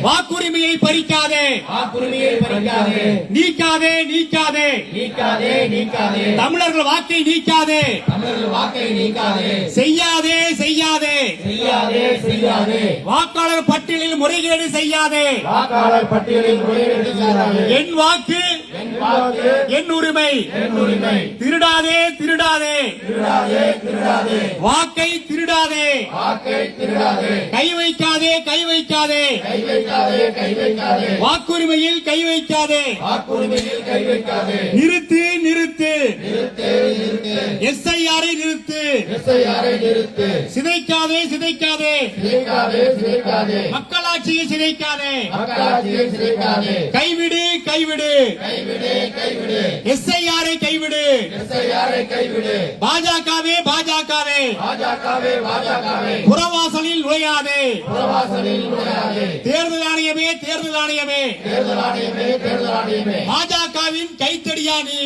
வாக்குரிமையை பறிக்காதே, நீக்காதே நீக்காதே, தமிழர்கள் வாக்கை நீக்காதே, செய்யாதே செய்யாதே, வாக்காளர் பட்டியலில் முறைகேடு செய்யாதே, என் வாக்கு என் உரிமை, திருடாதே திருடாதே, வாக்கை திருடாதே, கை வைக்காதே கை வைக்காதே, வாக்குரிமையில் கை வைக்காதே, நிறுத்து நிறுத்து, எஸ்ஐஆரை நிறுத்து, சிதைக்காதே சிதைக்காதே, மக்களாட்சியை சிதைக்காதே, கைவிடு கைவிடு, எஸ்ஐஆரை கைவிடு, பாஜகவே பாஜகவே, புறவாசலில் நுழையாதே, தேர்தல் ஆணையமே தேர்தல் ஆணையமே, பாஜகவின் கைத்தடியா நீ.